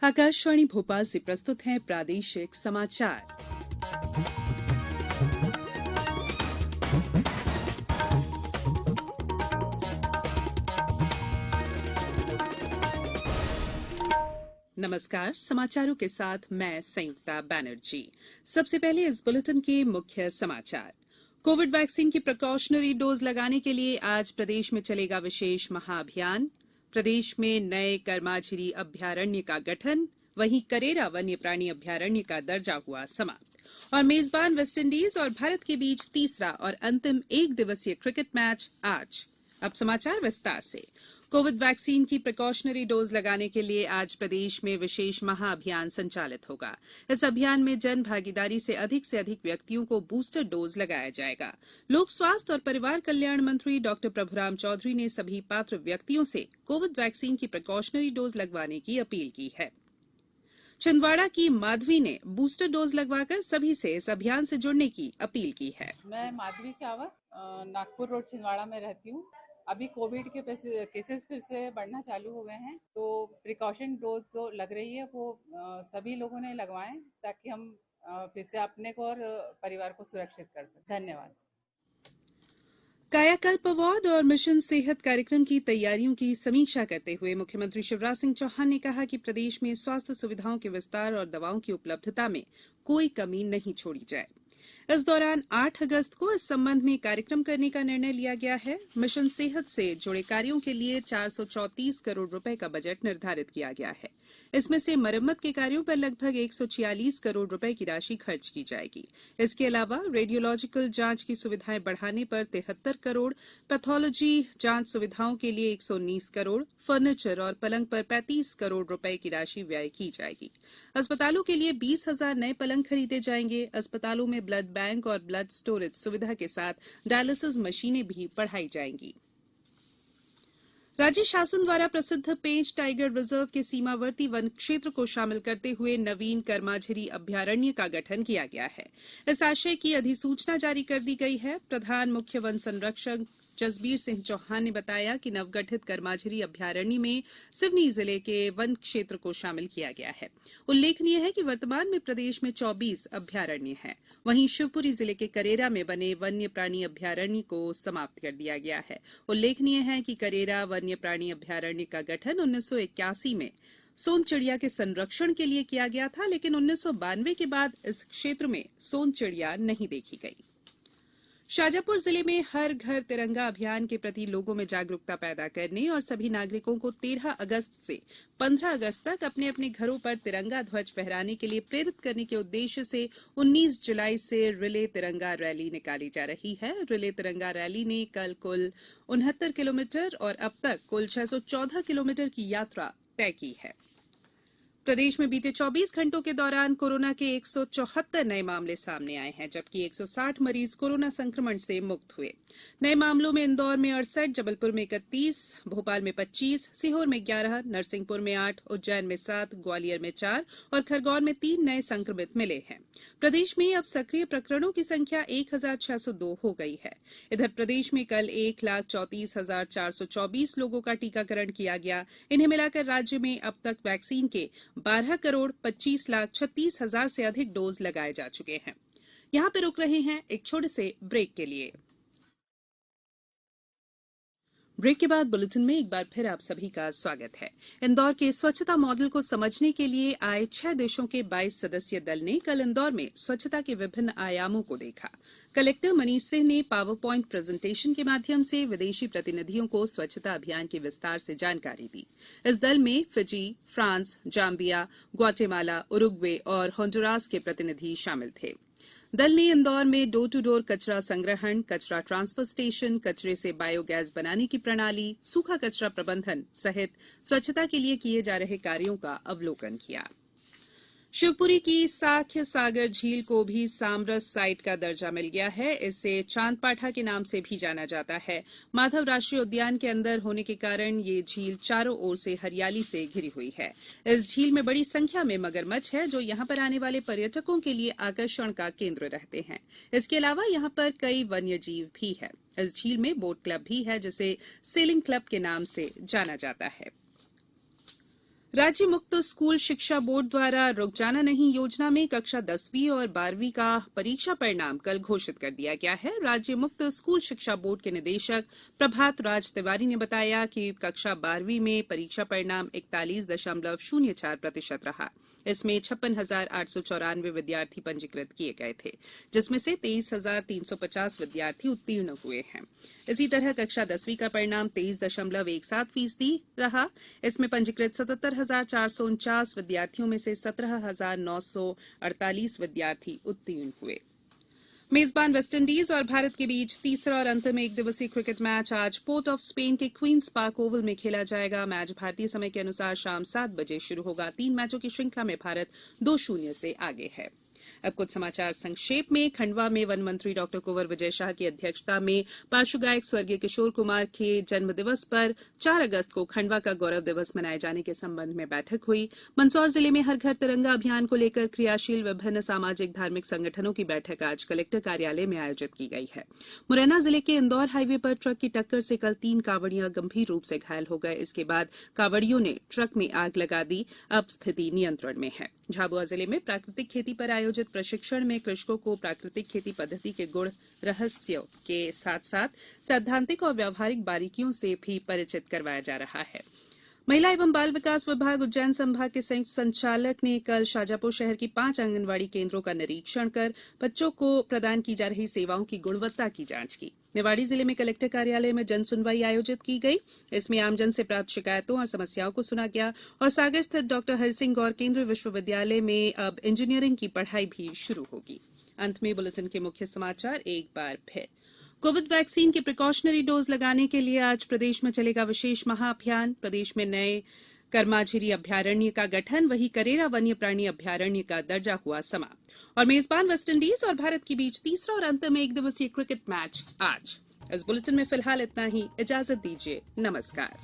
आकाशवाणी भोपाल से प्रस्तुत हैं प्रादेशिक समाचार। नमस्कार, समाचारों के साथ मैं संयुक्ता बैनर्जी। सबसे पहले इस बुलेटिन के मुख्य समाचार। कोविड वैक्सीन की प्रिकॉशनरी डोज लगाने के लिए आज प्रदेश में चलेगा विशेष महाअभियान। प्रदेश में नए कर्माझिरी अभयारण्य का गठन, वहीं करेरा वन्य प्राणी अभयारण्य का दर्जा हुआ समाप्त। और मेजबान वेस्टइंडीज और भारत के बीच तीसरा और अंतिम एक दिवसीय क्रिकेट मैच आज। अब समाचार विस्तार से। कोविड वैक्सीन की प्रिकॉशनरी डोज लगाने के लिए आज प्रदेश में विशेष महाअभियान संचालित होगा। इस अभियान में जन भागीदारी से अधिक व्यक्तियों को बूस्टर डोज लगाया जाएगा। लोक स्वास्थ्य और परिवार कल्याण मंत्री डॉ प्रभुराम चौधरी ने सभी पात्र व्यक्तियों से कोविड वैक्सीन की प्रिकॉशनरी डोज लगवाने की अपील की है। छिंदवाड़ा की माधवी ने बूस्टर डोज लगवाकर सभी से इस अभियान से जुड़ने की अपील की है। मैं माधवी चावल नागपुर रोड छिंदवाड़ा में रहती हूँ। अभी कोविड के केसेस फिर से बढ़ना चालू हो गए हैं, तो प्रिकॉशन डोज जो लग रही है वो सभी लोगों ने लगवाएं ताकि हम फिर से अपने को और परिवार को सुरक्षित कर सकें। धन्यवाद। कायाकल्प अवार्ड और मिशन सेहत कार्यक्रम की तैयारियों की समीक्षा करते हुए मुख्यमंत्री शिवराज सिंह चौहान ने कहा कि प्रदेश में स्वास्थ्य सुविधाओं के विस्तार और दवाओं की उपलब्धता में कोई कमी नहीं छोड़ी जाए। इस दौरान 8 अगस्त को इस संबंध में कार्यक्रम करने का निर्णय लिया गया है। मिशन सेहत से जुड़े कार्यों के लिए 434 करोड़ रुपए का बजट निर्धारित किया गया है। इसमें से मरम्मत के कार्यों पर लगभग 146 करोड़ रुपए की राशि खर्च की जाएगी। इसके अलावा रेडियोलॉजिकल जांच की सुविधाएं बढ़ाने पर 73 करोड़, पैथोलॉजी जांच सुविधाओं के लिए 119 करोड़, फर्नीचर और पलंग पर 35 करोड़ रुपए की राशि व्यय की जाएगी। अस्पतालों के लिए 20,000 नए पलंग खरीदे जाएंगे। अस्पतालों में ब्लड बैंक और ब्लड स्टोरेज सुविधा के साथ डायलिसिस मशीनें भी बढ़ाई जाएंगी। राज्य शासन द्वारा प्रसिद्ध पेंच टाइगर रिजर्व के सीमावर्ती वन क्षेत्र को शामिल करते हुए नवीन कर्माझिरी अभयारण्य का गठन किया गया है। इस आशय की अधिसूचना जारी कर दी गई है। प्रधान मुख्य वन संरक्षक जसबीर सिंह चौहान ने बताया कि नवगठित कर्माझिरी अभयारण्य में सिवनी जिले के वन क्षेत्र को शामिल किया गया है। उल्लेखनीय है कि वर्तमान में प्रदेश में 24 अभयारण्य हैं। वहीं शिवपुरी जिले के करेरा में बने वन्य प्राणी अभयारण्य को समाप्त कर दिया गया है। उल्लेखनीय है कि करेरा वन्य प्राणी अभयारण्य का गठन 1981 में सोन चिड़िया के संरक्षण के लिए किया गया था, लेकिन 1992 के बाद इस क्षेत्र में सोन चिड़िया नहीं देखी गई। शाजापुर जिले में हर घर तिरंगा अभियान के प्रति लोगों में जागरूकता पैदा करने और सभी नागरिकों को 13 अगस्त से 15 अगस्त तक अपने अपने घरों पर तिरंगा ध्वज फहराने के लिए प्रेरित करने के उद्देश्य से 19 जुलाई से रिले तिरंगा रैली निकाली जा रही है। रिले तिरंगा रैली ने कल कुल 69 किलोमीटर और अब तक कुल 614 किलोमीटर की यात्रा तय की है। प्रदेश में बीते 24 घंटों के दौरान कोरोना के 174 नए मामले सामने आए हैं, जबकि 160 मरीज कोरोना संक्रमण से मुक्त हुए। नए मामलों में इंदौर में 68, जबलपुर में 31, भोपाल में 25, सीहोर में 11, नरसिंहपुर में 8, उज्जैन में 7, ग्वालियर में 4 और खरगोन में 3 नए संक्रमित मिले हैं। प्रदेश में अब सक्रिय प्रकरणों की संख्या 1,602 हो गई है। इधर प्रदेश में कल 1,34,424 लोगों का टीकाकरण किया गया। इन्हें मिलाकर राज्य में अब तक वैक्सीन के 12 करोड़ 25 लाख 36 हजार से अधिक डोज लगाए जा चुके हैं। यहां पर रुक रहे हैं एक छोटे से ब्रेक के लिए। ब्रेक के बाद बुलेटिन में एक बार फिर आप सभी का स्वागत है। इंदौर के स्वच्छता मॉडल को समझने के लिए आए 6 देशों के 22 सदस्यीय दल ने कल इंदौर में स्वच्छता के विभिन्न आयामों को देखा। कलेक्टर मनीष सिंह ने पावर पॉइंट प्रेजेंटेशन के माध्यम से विदेशी प्रतिनिधियों को स्वच्छता अभियान की विस्तार से जानकारी दी। इस दल में Fiji, France, Zambia, Guatemala, Uruguay और होंडुरास के प्रतिनिधि शामिल थे। दल ने इंदौर में डोर टू डोर कचरा संग्रहण, कचरा ट्रांसफर स्टेशन, कचरे से बायोगैस बनाने की प्रणाली, सूखा कचरा प्रबंधन सहित स्वच्छता के लिए किए जा रहे कार्यों का अवलोकन किया। शिवपुरी की साख्य सागर झील को भी सामरस साइट का दर्जा मिल गया है। इसे चांदपाठा के नाम से भी जाना जाता है। माधव राष्ट्रीय उद्यान के अंदर होने के कारण ये झील चारों ओर से हरियाली से घिरी हुई है। इस झील में बड़ी संख्या में मगरमच्छ है, जो यहां पर आने वाले पर्यटकों के लिए आकर्षण का केंद्र रहते हैं। इसके अलावा यहां पर कई वन्य जीव भी है। इस झील में बोट क्लब भी है, जिसे सेलिंग क्लब के नाम से जाना जाता है। राज्य मुक्त स्कूल शिक्षा बोर्ड द्वारा रुक जाना नहीं योजना में कक्षा 10वीं और 12वीं का परीक्षा परिणाम कल घोषित कर दिया गया है। राज्य मुक्त स्कूल शिक्षा बोर्ड के निदेशक प्रभात राज तिवारी ने बताया कि कक्षा 12वीं में परीक्षा परिणाम 41.04% रहा। इसमें 56,894 विद्यार्थी पंजीकृत किए गए थे, जिसमें से 23,350 विद्यार्थी उत्तीर्ण हुए हैं। इसी तरह कक्षा 10वीं का परिणाम 23.17% रहा। इसमें पंजीकृत 77,449 विद्यार्थियों में से 17,948 विद्यार्थी उत्तीर्ण हुए। मेजबान वेस्टइंडीज और भारत के बीच तीसरा और अंतिम एक दिवसीय क्रिकेट मैच आज पोर्ट ऑफ स्पेन के क्वींस पार्क ओवल में खेला जाएगा। मैच भारतीय समय के अनुसार शाम 7 बजे शुरू होगा। 3 मैचों की श्रृंखला में भारत 2-0 से आगे है। अब कुछ समाचार संक्षेप में। खंडवा में वन मंत्री डॉ कुंवर विजय शाह की अध्यक्षता में पार्श्व गायक स्वर्गीय किशोर कुमार के जन्म दिवस पर 4 अगस्त को खंडवा का गौरव दिवस मनाए जाने के संबंध में बैठक हुई। मंदसौर जिले में हर घर तिरंगा अभियान को लेकर क्रियाशील विभिन्न सामाजिक धार्मिक संगठनों की बैठक आज कलेक्टर कार्यालय में आयोजित की गई है। मुरैना जिले के इंदौर हाईवे पर ट्रक की टक्कर से कल 3 कांवड़ियां गंभीर रूप से घायल हो गए। इसके बाद कांवड़ियों ने ट्रक में आग लगा दी। अब स्थिति नियंत्रण में है। झाबुआ जिले में प्राकृतिक खेती पर आयोजित प्रशिक्षण में कृषकों को प्राकृतिक खेती पद्धति के गुण रहस्यों के साथ साथ सैद्धांतिक और व्यावहारिक बारीकियों से भी परिचित करवाया जा रहा है। महिला एवं बाल विकास विभाग उज्जैन संभाग के संयुक्त संचालक ने कल शाजापुर शहर की 5 आंगनवाड़ी केंद्रों का निरीक्षण कर बच्चों को प्रदान की जा रही सेवाओं की गुणवत्ता की जांच की। निवाड़ी जिले में कलेक्टर कार्यालय में जन सुनवाई आयोजित की गई। इसमें आमजन से प्राप्त शिकायतों और समस्याओं को सुना गया और सागर स्थित डॉ हरिसिंह गौर केंद्रीय विश्वविद्यालय में अब इंजीनियरिंग की पढ़ाई भी शुरू होगी। अंत में बुलेटिन के मुख्य समाचार एक बार फिर। कोविड वैक्सीन के प्रिकॉशनरी डोज लगाने के लिए आज प्रदेश में चलेगा विशेष महाअभियान। प्रदेश में नए कर्माझिरी अभ्यारण्य का गठन, वहीं करेरा वन्य प्राणी अभ्यारण्य का दर्जा हुआ समाप्त। और मेजबान वेस्टइंडीज और भारत के बीच तीसरा और अंतिम एक दिवसीय क्रिकेट मैच आज। इस बुलेटिन में फिलहाल इतना ही। इजाजत दीजिए। नमस्कार।